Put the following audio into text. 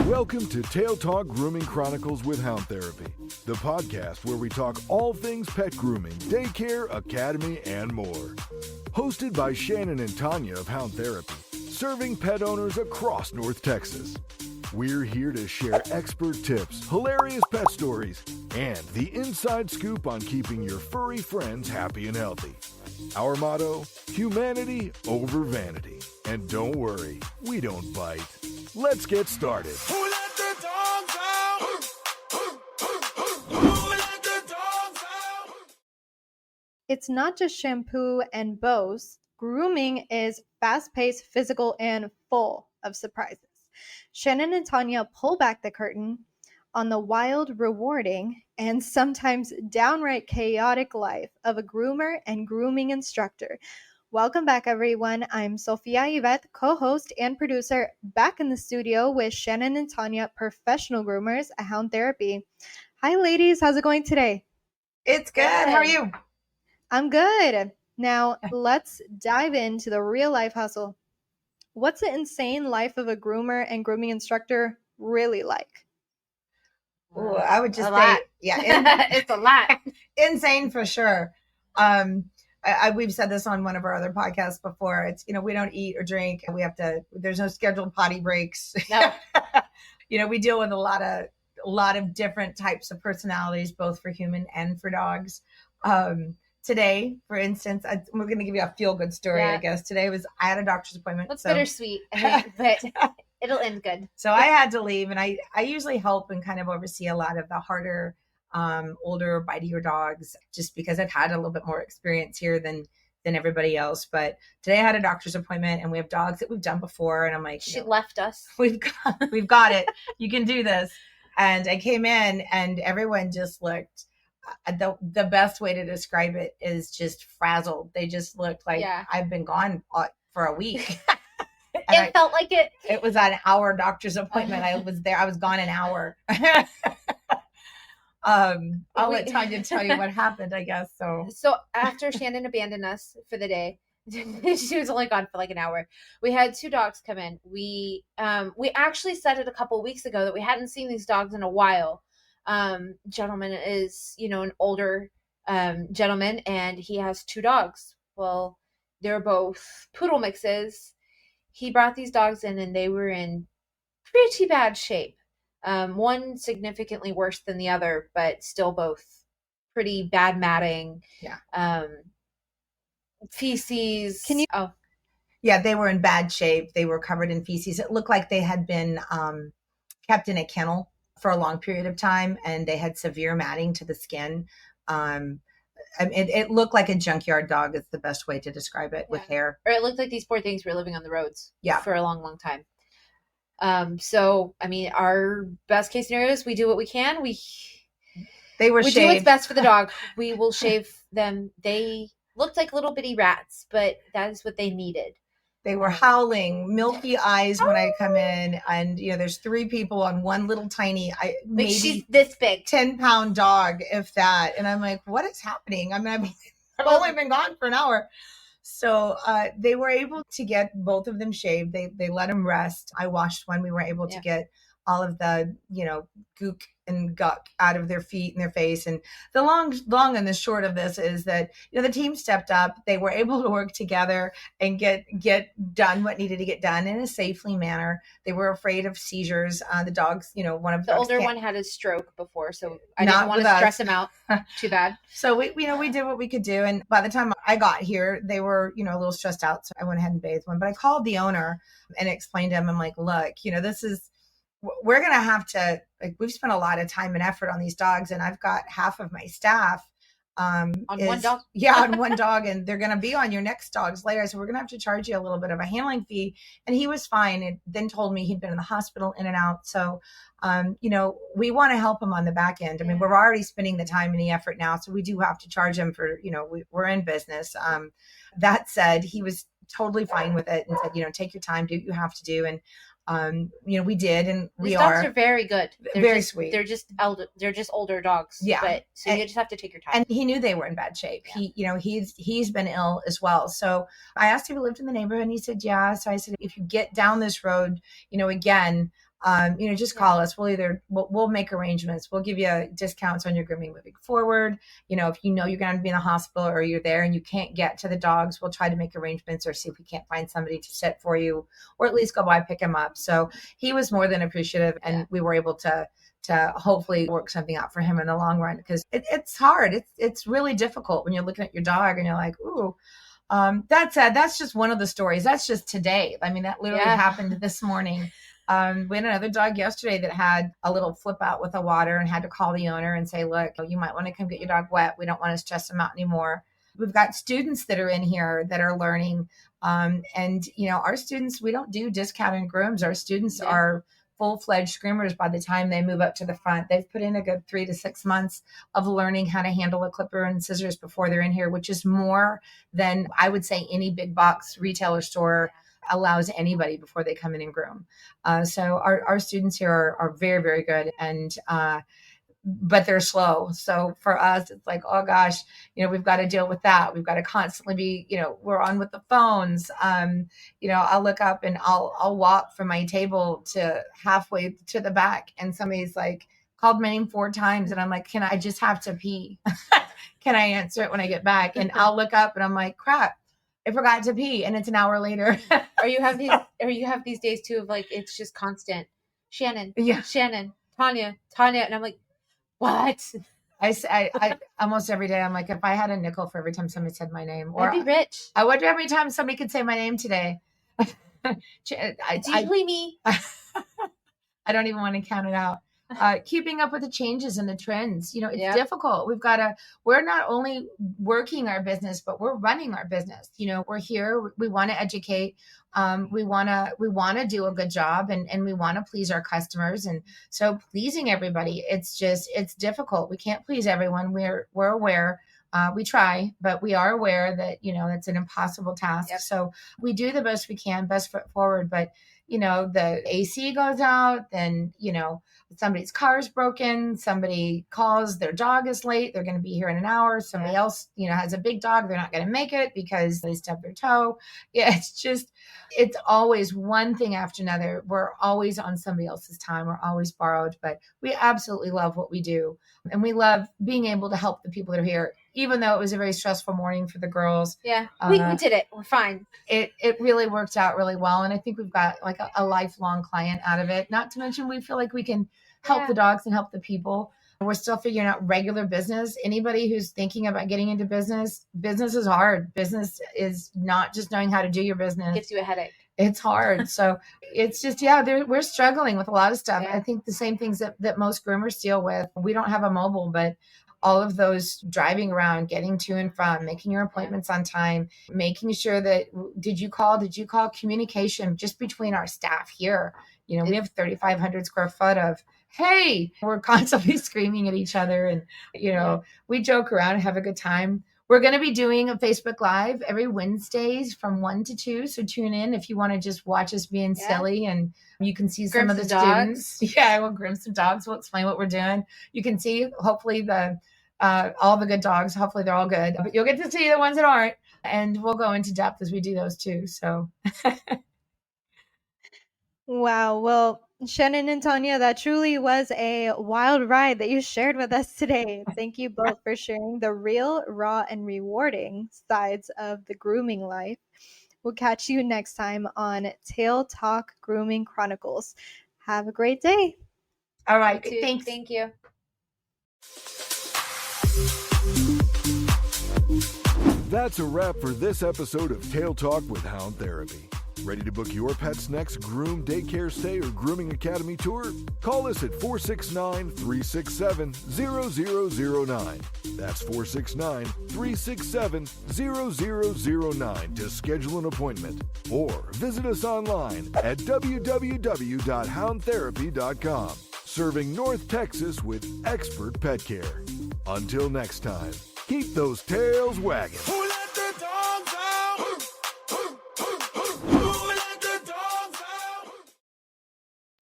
Welcome to Tail Talk Grooming Chronicles with Hound Therapy, the podcast where we talk all things pet grooming, daycare, academy, and more. Hosted by Shannon and Tanya of Hound Therapy, serving pet owners across North Texas. We're here to share expert tips, hilarious pet stories, and the inside scoop on keeping your furry friends happy and healthy. Our motto, humanity over vanity. And don't worry, we don't bite. Let's get started. Who let the dogs out? Who let the dogs out? It's not just shampoo and bows. Grooming is fast-paced, physical, and full of surprises. Shannon and Tanya pull back the curtain on the wild, rewarding, and sometimes downright chaotic life of a groomer and grooming instructor. Welcome back, everyone. I'm Sophia Yvette, co-host and producer, back in the studio with Shannon and Tanya, professional groomers at Hound Therapy. Hi, ladies. How's it going today? It's good. How are you? I'm good. Now, let's dive into the real-life hustle. What's the insane life of a groomer and grooming instructor really like? Ooh, I would just say, lot. yeah, It's a lot. Insane for sure. We've said this on one of our other podcasts before. It's, we don't eat or drink. There's no scheduled potty breaks. No. We deal with a lot of different types of personalities, both for human and for dogs. Today, for instance, we're going to give you a feel-good story, I guess. Today I had a doctor's appointment. That's bittersweet, but it'll end good. So I had to leave, and I usually help and kind of oversee a lot of the harder, older, bitier dogs, just because I've had a little bit more experience here than everybody else. But today I had a doctor's appointment, and we have dogs that we've done before, and I'm like, she left us. We've got it. You can do this. And I came in, and everyone just looked. The best way to describe it is just frazzled. They just looked like I've been gone for a week. It felt like it. It was an hour doctor's appointment. I was there. I was gone an hour. I'll let Tanya tell you what happened, I guess. So after Shannon abandoned us for the day, she was only gone for like an hour. We had two dogs come in. We actually said it a couple of weeks ago that we hadn't seen these dogs in a while. Gentleman is, an older gentleman, and he has two dogs. Well, they're both poodle mixes. He brought these dogs in, and they were in pretty bad shape. One significantly worse than the other, but still both pretty bad matting. Yeah. Feces. Yeah, they were in bad shape. They were covered in feces. It looked like they had been kept in a kennel for a long period of time, and they had severe matting to the skin. It looked like a junkyard dog is the best way to describe it, with hair. Or it looked like these poor things were living on the roads for a long, long time. So, our best case scenario is we do what we can. We do what's best for the dog. We will shave them. They looked like little bitty rats, but that is what they needed. They were howling, milky eyes when I come in, and there's three people on one little tiny, maybe she's this big, 10-pound dog, if that. And I'm like, what is happening? I've only been gone for an hour. So they were able to get both of them shaved. They let them rest. I washed one. We were able to get all of the gook and guck out of their feet and their face. And the long and the short of this is that the team stepped up. They were able to work together and get done what needed to get done in a safely manner. They were afraid of seizures. The dogs, one of the older one had a stroke before, so I didn't want to stress him out too bad. So we did what we could do. And by the time I got here, they were a little stressed out. So I went ahead and bathed one. But I called the owner and explained to him, I'm like, look, we're going to have to, we've spent a lot of time and effort on these dogs, and I've got half of my staff on one dog. Yeah, on one dog, and they're going to be on your next dogs later. So we're going to have to charge you a little bit of a handling fee. And he was fine. And then told me he'd been in the hospital in and out. So, we want to help him on the back end. We're already spending the time and the effort now. So we do have to charge him for, we're in business. That said, he was totally fine with it and said, take your time, do what you have to do. And we did, and These dogs are very good. They're very just, sweet. They're just older dogs. Yeah. But so you just have to take your time. And he knew they were in bad shape. Yeah. He's been ill as well. So I asked if he lived in the neighborhood, and he said, yeah. So I said, if you get down this road, again, just call us. We'll make arrangements. We'll give you discounts on your grooming moving forward. If you're going to be in the hospital or you're there and you can't get to the dogs, we'll try to make arrangements or see if we can't find somebody to sit for you, or at least go by, pick him up. So he was more than appreciative, and we were able to hopefully work something out for him in the long run, because it's hard. It's really difficult when you're looking at your dog and you're like, ooh. That said, that's just one of the stories. That's just today. I mean, that literally happened this morning. We had another dog yesterday that had a little flip out with the water and had to call the owner and say, look, you might want to come get your dog wet. We don't want to stress him out anymore. We've got students that are in here that are learning. And our students, we don't do discounted grooms. Our students are full-fledged groomers by the time they move up to the front. They've put in a good 3 to 6 months of learning how to handle a clipper and scissors before they're in here, which is more than I would say any big box retailer store allows anybody before they come in and groom. So our students here are very, very good, and but they're slow. So for us, it's like, oh gosh, we've got to deal with that. We've got to constantly be, we're on with the phones. I'll look up and I'll walk from my table to halfway to the back, and somebody's like called my name 4 times, and I'm like, I just have to pee. Can I answer it when I get back? And I'll look up and I'm like, crap, I forgot to pee, and it's an hour later. Or you have these days too of like, it's just constant. Shannon, Tanya, and I'm like, what? I almost every day I'm like, if I had a nickel for every time somebody said my name, or I'd be rich. I wonder every time somebody could say my name today. It's usually me. I don't even want to count it out. Keeping up with the changes and the trends, it's difficult. We're not only working our business, but we're running our business. We're here. We want to educate. We want to do a good job, and we want to please our customers. And so pleasing everybody, it's difficult. We can't please everyone. We're aware. We try, but we are aware that, it's an impossible task. Yep. So we do the best we can, best foot forward. But, the AC goes out, then, somebody's car is broken, somebody calls, their dog is late, they're going to be here in an hour. Somebody else, has a big dog, they're not going to make it because they stubbed their toe. Yeah, it's always one thing after another. We're always on somebody else's time. We're always borrowed, but we absolutely love what we do. And we love being able to help the people that are here, even though it was a very stressful morning for the girls. Yeah, we did it. We're fine. It really worked out really well. And I think we've got like a lifelong client out of it. Not to mention, we feel like we can help the dogs and help the people. We're still figuring out regular business. Anybody who's thinking about getting into business is hard. Business is not just knowing how to do your business. It gives you a headache. It's hard. So it's just, we're struggling with a lot of stuff. Yeah. I think the same things that most groomers deal with. We don't have a mobile, but all of those driving around, getting to and from, making your appointments on time, making sure that, did you call, communication just between our staff here. We have 3,500 square foot of, hey, we're constantly screaming at each other, and, we joke around and have a good time. We're going to be doing a Facebook Live every Wednesdays from 1 to 2. So tune in if you want to just watch us being silly, and you can see some of the students. Yeah, we'll groom some dogs. We'll explain what we're doing. You can see, hopefully, all the good dogs. Hopefully they're all good. But you'll get to see the ones that aren't. And we'll go into depth as we do those too. So. Wow. Well, Shannon and Tanya, that truly was a wild ride that you shared with us today. Thank you both for sharing the real, raw, and rewarding sides of the grooming life. We'll catch you next time on Tail Talk Grooming Chronicles. Have a great day. All right. Thanks. Thank you. That's a wrap for this episode of Tail Talk with Hound Therapy. Ready to book your pet's next groom, daycare stay, or grooming academy tour? Call us at 469-367-0009. That's 469-367-0009 to schedule an appointment. Or visit us online at www.houndtherapy.com. Serving North Texas with expert pet care. Until next time, keep those tails wagging.